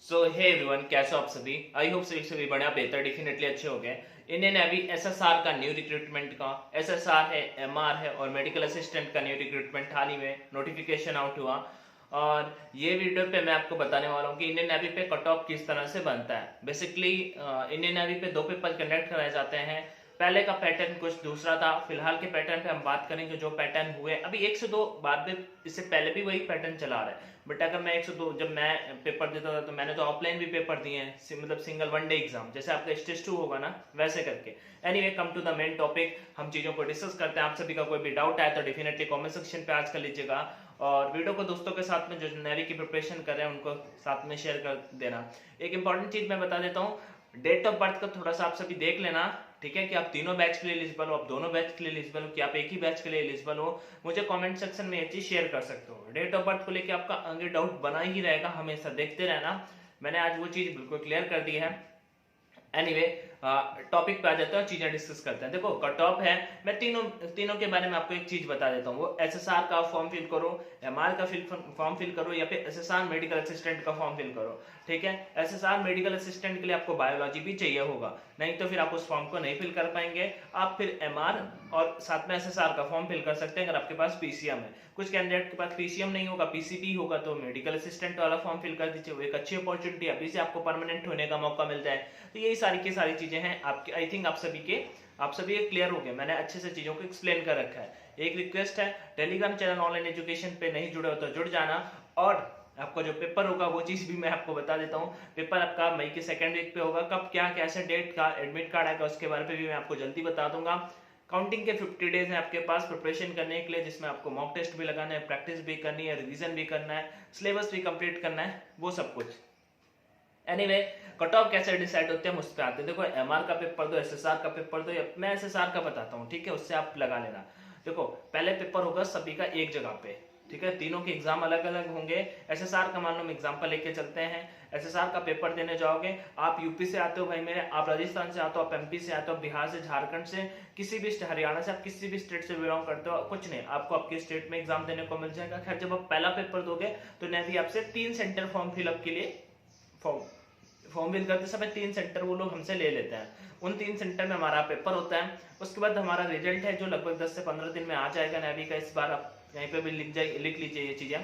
सो hey everyone, कैसे हो आप सभी। आई होप सभी बढ़िया बेहतर डेफिनेटली अच्छे हो गए। इंडियन नेवी एसएसआर का न्यू रिक्रूटमेंट का एसएसआर है, एमआर है और मेडिकल असिस्टेंट का न्यू रिक्रूटमेंट हाल ही में नोटिफिकेशन आउट हुआ। और ये वीडियो पे मैं आपको बताने वाला हूँ कि इंडियन नेवी पे कट ऑफ किस तरह से बनता है। बेसिकली इंडियन नेवी पे 2 पेपर कंडक्ट कराए जाते हैं। पहले का पैटर्न कुछ दूसरा था, फिलहाल के पैटर्न पे हम बात करेंगे जो पैटर्न हुए अभी 1 से 2 बाद में। इससे पहले भी वही पैटर्न चला रहा है, बट अगर मैं 1 से 2 जब मैं पेपर देता था तो मैंने तो ऑफलाइन भी पेपर दिए हैं, मतलब सिंगल 1 डे एग्जाम, जैसे आपका स्टेज 2 होगा ना वैसे करके। Anyway, come to the main topic, हम चीजों को डिस्कस करते हैं। आप सभी का कोई भी डाउट आए तो डेफिनेटली कमेंट सेक्शन पे आज कर लीजिएगा, और वीडियो को दोस्तों के साथ में जो नेवी की प्रिपरेशन कर रहे हैं उनको साथ में शेयर कर देना। एक इंपॉर्टेंट चीज मैं बता देता हूँ, डेट ऑफ बर्थ का थोड़ा सा आप सभी देख लेना, ठीक है, कि आप तीनों बैच के लिए एलिजिबल हो, आप दोनों बैच के लिए एलिजिबल हो, कि आप एक ही बैच के लिए एलिजिबल हो। मुझे कमेंट सेक्शन में ये चीज शेयर कर सकते हो। डेट ऑफ बर्थ को लेकर आपका आगे डाउट बना ही रहेगा, हमेशा देखते रहना। मैंने आज वो चीज बिल्कुल क्लियर कर दी है। एनीवे, टॉपिक पे आ जाते हैं, चीजें डिस्कस करते हैं। देखो, कट ऑफ है, मैं तीनों के बारे में आपको एक चीज बता देता हूँ। वो एसएसआर का फॉर्म फिल करो, एमआर का फॉर्म फिल करो, या फिर एसएसआर मेडिकल असिस्टेंट का फॉर्म फिल करो, ठीक है। एसएसआर मेडिकल असिस्टेंट के लिए आपको बायोलॉजी भी चाहिए होगा, नहीं तो फिर आप उस फॉर्म को नहीं फिल कर पाएंगे। आप फिर एमआर और साथ में एसएसआर का फॉर्म फिल कर सकते हैं अगर आपके पास पीसीएम है। कुछ कैंडिडेट के पास पीसीएम नहीं होगा, पीसीबी होगा, तो मेडिकल असिस्टेंट वाला फॉर्म फिल कर दीजिए। वो एक अच्छी अपॉर्चुनिटी है, अभी से आपको परमानेंट होने का मौका मिल जाए। तो यही सारी की सारी चीजें हैं आपके। आई थिंक आप सभी क्लियर हो गए, मैंने अच्छे से चीजों को एक्सप्लेन कर रखा है। एक रिक्वेस्ट है, टेलीग्राम चैनल ऑनलाइन एजुकेशन पे नहीं जुड़े हो तो जुड़ जाना। और आपका जो पेपर होगा वो चीज भी मैं आपको बता देता हूँ। पेपर आपका मई के 2nd वीक पे होगा। कब, क्या, कैसे डेट का एडमिट कार्ड आएगा उसके बारे में भी मैं आपको जल्दी बता दूंगा। काउंटिंग के 50 डेज हैं आपके पास प्रिपरेशन करने के लिए, जिसमें आपको मॉक टेस्ट भी लगाना है, प्रैक्टिस भी करनी है, रिवीजन भी करना है, सिलेबस भी कंप्लीट करना है, वो सब कुछ। एनीवे, कट ऑफ कैसे डिसाइड होते हैं हम उस पर आते हैं। देखो, एमआर का पेपर दो, एसएसआर का पेपर दो, मैं एसएसआर का बताता हूँ, ठीक है, उससे आप लगा लेना। देखो, पहले पेपर होगा सभी का एक जगह पे, ठीक है, तीनों के एग्जाम अलग अलग होंगे। एसएसआर का मान लो हम एग्जाम्पल लेके चलते हैं। एसएसआर का पेपर देने जाओगे, आप यूपी से आते हो भाई मेरे, आप राजस्थान से आते हो, आप एमपी से आते हो, बिहार से, झारखंड से, किसी भी हरियाणा से, आप किसी भी स्टेट से बिलोंग करते हो, कुछ नहीं, आपको आपके स्टेट में एग्जाम देने को मिल जाएगा। खैर, जब आप पहला पेपर दोगे तो नेवी आपसे 3 सेंटर फॉर्म फिलअप के लिए फॉर्म फिल करते समय 3 सेंटर वो लोग हमसे ले लेते हैं। उन 3 सेंटर में हमारा पेपर होता है। उसके बाद हमारा रिजल्ट है जो लगभग 10 से 15 दिन में आ जाएगा नेवी का। इस बार आप यहीं पे भी लिख लीजिए ये चीजें।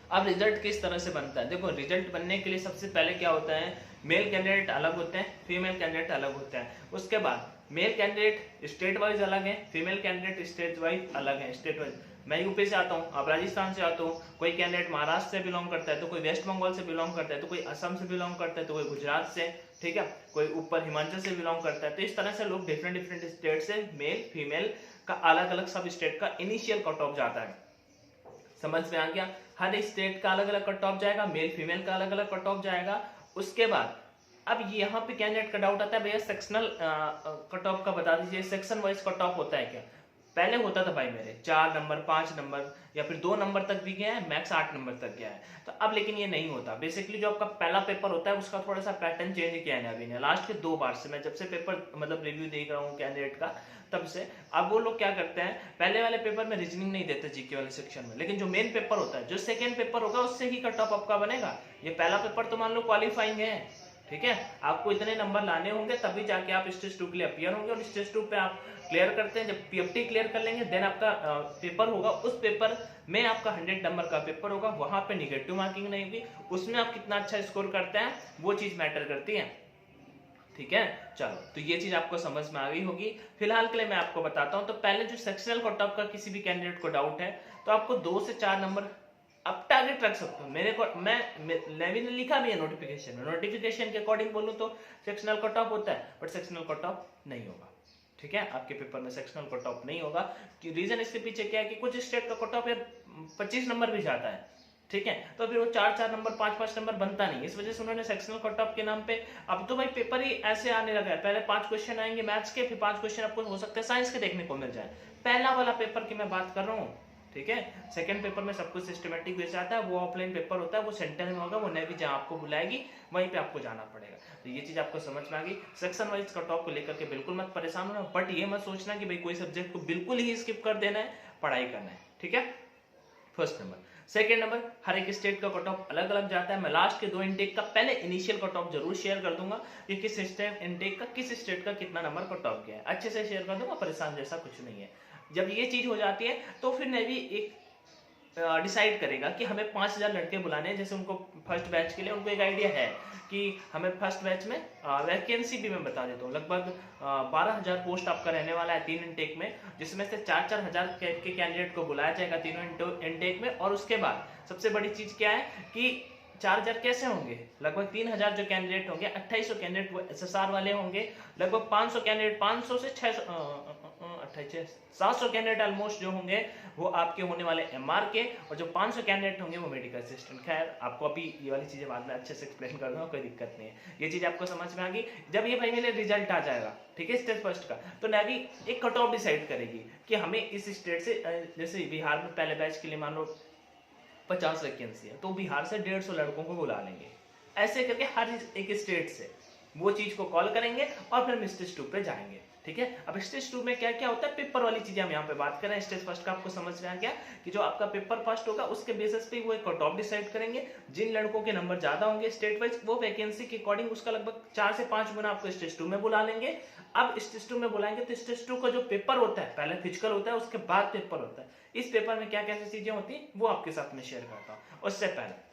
अब रिजल्ट किस तरह से बनता है, देखो, रिजल्ट बनने के लिए सबसे पहले क्या होता है, मेल कैंडिडेट अलग होते हैं, फीमेल कैंडिडेट अलग होते हैं। उसके बाद मेल कैंडिडेट स्टेट वाइज अलग है, फीमेल कैंडिडेट स्टेट वाइज अलग है। स्टेट वाइज मैं यूपी से आता हूँ, आप राजस्थान से आते हो, कोई कैंडिडेट महाराष्ट्र से बिलोंग करता है, तो कोई वेस्ट बंगाल से बिलोंग करता है, तो कोई असम से बिलोंग करता है, तो कोई गुजरात से, ठीक है, कोई ऊपर हिमाचल से बिलोंग करता है। तो इस तरह से लोग डिफरेंट डिफरेंट स्टेट से मेल फीमेल का अलग अलग सब स्टेट का इनिशियल कट ऑफ जाता है। समझ में आ गया, हर स्टेट का अलग अलग कट ऑफ जाएगा, मेल फीमेल का अलग अलग कट ऑफ जाएगा। उसके बाद अब यहाँ पे कैंडिडेट का डाउट आता है, भैया सेक्शनल कट ऑफ का बता दीजिए, सेक्शन वाइज कट ऑफ होता है क्या। पहले होता था भाई मेरे 4 नंबर 5 नंबर या फिर 2 नंबर तक भी गया है, मैक्स 8 नंबर तक गया है। तो अब लेकिन ये नहीं होता। बेसिकली जो आपका पहला पेपर होता है उसका थोड़ा सा पैटर्न चेंज किया है अभी ने लास्ट के 2 बार से। मैं जब से पेपर मतलब रिव्यू देख रहा हूँ कैंडिडेट का तब से। अब वो लोग क्या करते हैं, पहले वाले पेपर में रीजनिंग नहीं देते जीके वाले सेक्शन में, लेकिन जो मेन पेपर होता है, जो सेकेंड पेपर होगा उससे ही कट ऑफ आपका बनेगा। ये पहला पेपर तो मान लो क्वालिफाइंग है, ठीक है, आपको इतने नंबर लाने होंगे तभी जाके आप स्टेज 2 के लिए अपियर होंगे। और स्टेज 2 पे आप क्लियर करते हैं, जब पीएफटी क्लियर कर लेंगे देन आपका पेपर होगा। उस पेपर में आपका 100 नंबर का पेपर होगा, वहां पे निगेटिव मार्किंग नहीं होगी, उसमें आप कितना अच्छा स्कोर करते हैं वो चीज मैटर करती है, ठीक है। चलो, तो ये चीज आपको समझ में आ गई होगी। फिलहाल के लिए मैं आपको बताता हूं। तो पहले जो सेक्शनल कट ऑफ का किसी भी कैंडिडेट को डाउट है तो आपको 2 से 4 नंबर आप टारगेट रख सकते हो। मेरे को नेवी ने लिखा भी है नोटिफिकेशन में, नोटिफिकेशन के अकॉर्डिंग बोलूं तो सेक्शनल कट ऑफ होता है, बट सेक्शनल कट ऑफ नहीं होगा, ठीक है। आपके पेपर में सेक्शनल कट ऑफ नहीं होगा। रीजन इसके पीछे क्या है कि कुछ स्टेट का कट ऑफ 25 नंबर भी जाता है, ठीक है, तो फिर वो 4-4 नंबर 5-5 नंबर बनता नहीं। इस वजह से उन्होंने सेक्शनल कट ऑफ के नाम पे, अब तो भाई पेपर ही ऐसे आने लगा है, पहले 5 क्वेश्चन आएंगे मैथ्स के, फिर 5 क्वेश्चन आपको हो सकता है साइंस के देखने को मिल जाए। पहला वाला पेपर की मैं बात कर रहा हूँ, ठीक है। सेकंड पेपर में सब कुछ सिस्टमेटिक वे से आता है, वो ऑफलाइन पेपर होता है, वो सेंटर में होगा, वो नेवी जहां आपको बुलाएगी वहीं पे आपको जाना पड़ेगा। तो ये चीज आपको समझ में आ गई। सेक्शन वाइज कट ऑफ को लेकर के बिल्कुल मत परेशान होना, बट ये मत सोचना कि भाई कोई सब्जेक्ट को बिल्कुल ही स्किप कर देना है, पढ़ाई करना है, ठीक है। First number. सेकेंड नंबर, हर एक स्टेट का कट ऑफ अलग अलग जाता है। मैं लास्ट के 2 इनटेक का पहले इनिशियल कट ऑफ जरूर शेयर कर दूंगा कि किस स्टेट इनटेक का किस स्टेट का कितना नंबर कट ऑफ गया है, अच्छे से शेयर कर दूंगा, परेशान जैसा कुछ नहीं है। जब ये चीज हो जाती है तो फिर नेवी एक डिसाइड करेगा कि हमें 5000 लड़के बुलाने हैं। जैसे उनको फर्स्ट बैच के लिए उनको एक आइडिया है कि हमें फर्स्ट बैच में वैकेंसी भी मैं बता देता हूँ, लगभग 12,000 पोस्ट आपका रहने वाला है 3 इनटेक में, जिसमें से 4-4 हजार के कैंडिडेट को बुलाया जाएगा तीनों इनटेक में। और उसके बाद सबसे बड़ी चीज क्या है कि 4,000 कैसे होंगे, लगभग 3,000 जो कैंडिडेट होंगे, 2800 कैंडिडेट वो SSR वाले होंगे, लगभग 500 कैंडिडेट, 500 से 700 कैंडिडेट ऑलमोस्ट जो होंगे वो आपके होने वाले MR के, और जो 500 कैंडिडेट होंगे वो मेडिकल असिस्टेंट। खैर आपको अभी ये वाली चीजें बाद में अच्छे से एक्सप्लेन कर दूंगा, कोई दिक्कत नहीं है, ये चीज आपको समझ में आ गई। जब ये भाई मेरे रिजल्ट आ जाएगा, ठीक है, स्टेट फर्स्ट का, तो नेवी एक कट ऑफ डिसाइड करेगी कि हमें इस स्टेट से, जैसे बिहार में पहले बैच के लिए मान लो 50 वैकेंसी है, तो बिहार से 150 लड़कों को बुला लेंगे। ऐसे करके हर एक स्टेट से वो चीज को कॉल करेंगे और फिर हम स्टेज 2 पे जाएंगे, ठीक है। अब स्टेज 2 में क्या क्या होता है, पेपर वाली चीजें हम यहाँ पे बात करें। स्टेज फर्स्ट का आपको समझ में आ गया कि जो आपका पेपर फर्स्ट होगा उसके बेसिस पे वो एक कट ऑफ डिसाइड करेंगे। जिन लड़कों के नंबर ज्यादा होंगे स्टेट वाइज, वो वैकेंसी के अकॉर्डिंग उसका लगभग 4 से 5 गुना आपको स्टेज 2 में बुला लेंगे। अब स्टेज 2 में बुलाएंगे तो स्टेज 2 का जो पेपर होता है, पहले फिजिकल होता है, उसके बाद पेपर होता है। इस पेपर में क्या कैसी चीजें होती है वो आपके साथ में शेयर करता हूँ। उससे पहले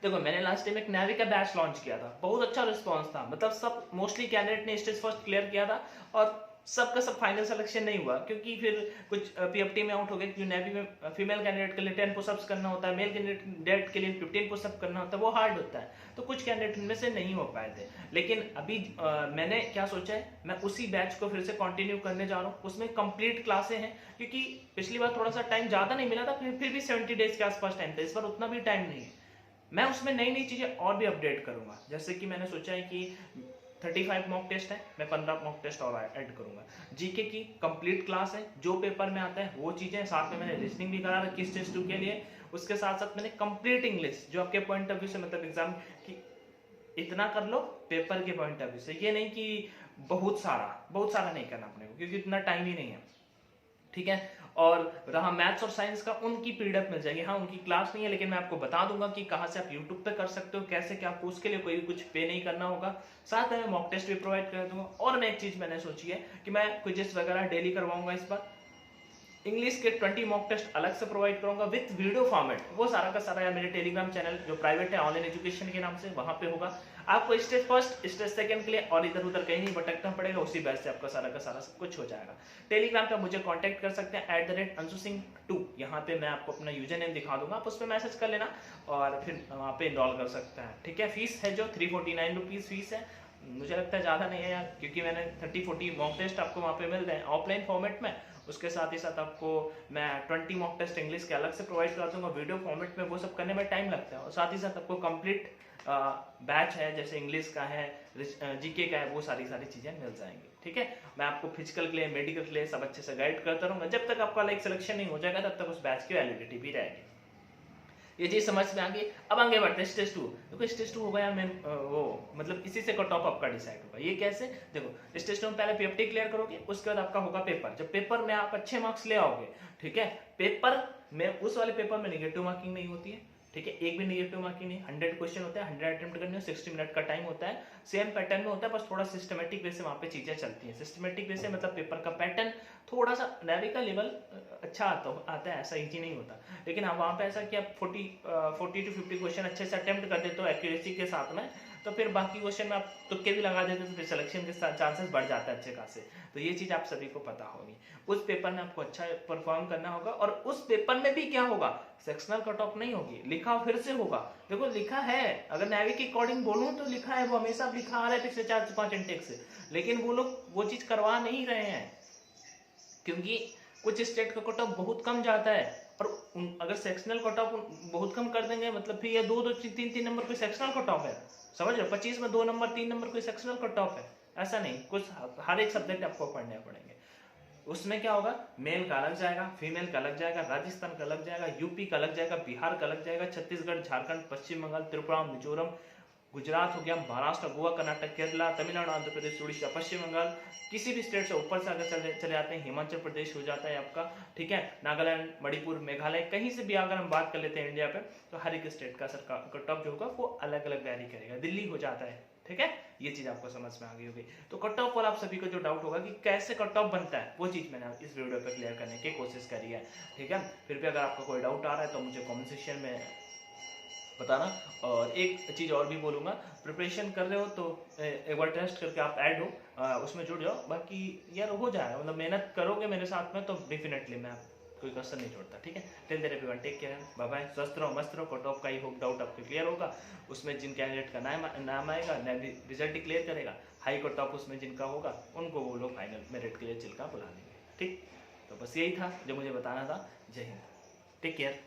देखो, मैंने लास्ट टाइम एक नेवी का बैच लॉन्च किया था, बहुत अच्छा रिस्पांस था, मतलब सब मोस्टली कैंडिडेट ने स्टेज फर्स्ट क्लियर किया था, और सबका सब फाइनल सिलेक्शन नहीं हुआ क्योंकि फिर कुछ PFT में आउट हो गए। क्योंकि नेवी में फीमेल कैंडिडेट के लिए 10 पुशअप्स करना होता है, मेल कैंडिडेट के लिए 15 पुशअप करना होता है, वो हार्ड होता है, तो कुछ कैंडिडेट इनमें से नहीं हो पाए थे। लेकिन अभी मैंने क्या सोचा है, मैं उसी बैच को फिर से कंटिन्यू करने जा रहा हूँ। उसमें कंप्लीट क्लासें हैं, क्योंकि पिछली बार थोड़ा सा टाइम ज्यादा नहीं मिला था, फिर भी 70 डेज के आसपास टाइम था, इस बार उतना भी टाइम नहीं है। मैं उसमें नई नई चीजें और भी अपडेट करूंगा, जैसे कि मैंने सोचा है कि 35 मॉक टेस्ट है, मैं 15 मॉक टेस्ट और ऐड करूंगा। जीके की कंप्लीट क्लास है, जो पेपर में आता है वो चीजें, साथ में मैंने रीजनिंग भी करा रखी स्टेज 2 के लिए। उसके साथ साथ मैंने कंप्लीट इंग्लिश, जो आपके पॉइंट ऑफ व्यू से, मतलब एग्जाम की इतना कर लो पेपर के पॉइंट ऑफ व्यू से, ये नहीं कि बहुत सारा नहीं करना अपने को, क्योंकि इतना टाइम ही नहीं है, ठीक है। और रहा मैथ्स और साइंस का, उनकी पीडीएफ मिल जाएगी। हाँ, उनकी क्लास नहीं है, लेकिन मैं आपको बता दूंगा कि कहाँ से आप यूट्यूब पे कर सकते हो, कैसे क्या, आपको उसके लिए कोई भी कुछ पे नहीं करना होगा। साथ में मॉक टेस्ट भी प्रोवाइड कर दूंगा। और मैं एक चीज मैंने सोची है कि मैं क्विज़ेस वगैरह डेली करवाऊंगा। इस बार इंग्लिश के 20 मॉक टेस्ट अलग से प्रोवाइड करूंगा विथ वीडियो फॉर्मेट, वो सारा का सारा यार मेरे टेलीग्राम चैनल जो प्राइवेट है, ऑनलाइन एजुकेशन के नाम से, वहां पे होगा। आपको स्टेज फर्स्ट स्टेज सेकंड के लिए और इधर उधर कहीं नहीं भटकना पड़ेगा, उसी बैच से आपका सारा का सारा सब कुछ हो जाएगा। टेलीग्राम पे मुझे कांटेक्ट कर सकते हैं @AnsuSingh2, यहाँ पे मैं आपको अपना यूजर नेम दिखा दूंगा, आप उस पर मैसेज कर लेना और फिर वहाँ पे इनरोल कर सकते हैं, ठीक है। फीस है जो 349 रुपीज फीस है, मुझे लगता है ज्यादा नहीं है यार, क्योंकि मैंने 30-40 मॉक टेस्ट आपको वहाँ पे मिल रहे हैं ऑफलाइन फॉर्मेट में। उसके साथ ही साथ आपको मैं 20 मॉक टेस्ट इंग्लिश के अलग से प्रोवाइड करा दूंगा वीडियो फॉर्मेट में, वो सब करने में टाइम लगता है। और साथ ही साथ आपको कंप्लीट बैच है, जैसे इंग्लिश का है, जीके का है, वो सारी चीजें मिल जाएंगी, ठीक है। मैं आपको फिजिकल के लिए, मेडिकल के लिए सब अच्छे से गाइड करता रहूंगा। जब तक आपका लाइक सिलेक्शन नहीं हो जाएगा तब तक उस बैच की वैलिडिटी भी रहेगी। ये चीज समझ में आ गई। अब आगे बढ़ते हैं स्टेज 2। देखो स्टेज 2 होगा यार, मैं वो मतलब इसी से कट ऑफ आपका डिसाइड होगा। ये कैसे, देखो स्टेज 2 में पहले PFT क्लियर करोगे, उसके बाद आपका होगा पेपर। जब पेपर में आप अच्छे मार्क्स ले आओगे, ठीक है, पेपर में उस वाले पेपर में नेगेटिव मार्किंग नहीं होती है, ठीक है, एक भी नेगेटिव मार्किंग नहीं। 100 क्वेश्चन होता है, 100 अटेम्प्ट करने, 60 मिनट का टाइम होता है, सेम पैटर्न में होता है, बस थोड़ा सिस्टमेटिक वे से वहाँ पे चीजें चलती हैं। सिस्टमेटिक वे से मतलब पेपर का पैटर्न थोड़ा सा, नेवी का लेवल अच्छा आता है, ऐसा इजी नहीं होता। लेकिन हाँ, वहाँ पे ऐसा कि आप 40 to 50 क्वेश्चन अच्छे से अटेम्प्ट कर देते हो एक्यूरेसी के साथ में, तो फिर बाकी क्वेश्चन में आप तुक्के भी लगा देते हो, तो फिर सिलेक्शन के चांसेस बढ़ जाता है अच्छे खासे। तो ये चीज आप सभी को पता होगी। उस पेपर में आपको अच्छा परफॉर्म करना होगा, और उस पेपर में भी क्या होगा, सेक्शनल कट ऑफ नहीं होगी, लिखा फिर से होगा। देखो लिखा है, अगर नेवी के अकॉर्डिंग बोलूं तो लिखा है, वो हमेशा लिखा आ रहा है पिछले 4 से 5 इंटेक से, लेकिन वो लोग वो चीज करवा नहीं रहे हैं, क्योंकि कुछ स्टेट का कट ऑफ बहुत कम जाता है। और अगर सेक्शनल कट ऑफ बहुत कम कर देंगे, मतलब फिर ये 2-2, 3-3 नंबर कोई सेक्शनल कट ऑफ है, समझ रहे हो। 25 में 2 नंबर 3 नंबर कोई सेक्शनल कट ऑफ है, ऐसा नहीं। कुछ हर एक सब्जेक्ट आपको पढ़ने पड़ेंगे। उसमें क्या होगा, मेल का अलग जाएगा, फीमेल का अलग जाएगा, राजस्थान का अलग जाएगा, यूपी का अलग जाएगा, बिहार का अलग जाएगा, छत्तीसगढ़, झारखंड, पश्चिम बंगाल, त्रिपुरा, मिजोरम, गुजरात हो गया, महाराष्ट्र, गोवा, कर्नाटक, केरला, तमिलनाडु, आंध्र प्रदेश, उड़ीसा, पश्चिम बंगाल, किसी भी स्टेट से ऊपर से अगर चले जाते हैं, हिमाचल प्रदेश हो जाता है आपका, ठीक है, नागालैंड, मणिपुर, मेघालय, कहीं से भी अगर हम बात कर लेते हैं इंडिया पे, तो हर एक स्टेट का सरकार कट ऑफ जो होगा वो अलग अलग वैरी करेगा। दिल्ली हो जाता है, ठीक है, ये चीज आपको समझ में आ गई होगी। तो कट ऑफ वाला आप सभी को जो डाउट होगा कि कैसे कट ऑफ बनता है, वो चीज मैंने इस वीडियो पे क्लियर करने की कोशिश करी है, ठीक है। फिर भी अगर आपका कोई डाउट आ रहा है तो मुझे कमेंट सेक्शन में बताना। और एक चीज और भी बोलूंगा, प्रिपरेशन कर रहे हो तो एक बार टेस्ट करके आप ऐड हो, उसमें जुड़ जाओ, बाकी यार हो जाएगा, मतलब मेहनत करोगे मेरे साथ में तो डेफिनेटली मैं कोई कसर नहीं छोड़ता, ठीक है। Till there everyone, take care, bye bye, स्वस्थ रहो, मस्त रहो। कट ऑफ का ही होप डाउट आपको क्लियर होगा, उसमें जिन कैंडिडेट का नाम आएगा, रिजल्ट डिक्लेयर करेगा, हाई कट ऑफ उसमें जिनका होगा उनको वो लोग फाइनल मेरिट के लिए चिल्का बुला लेंगे, ठीक। तो बस यही था जो मुझे बताना था। जय हिंद, टेक केयर।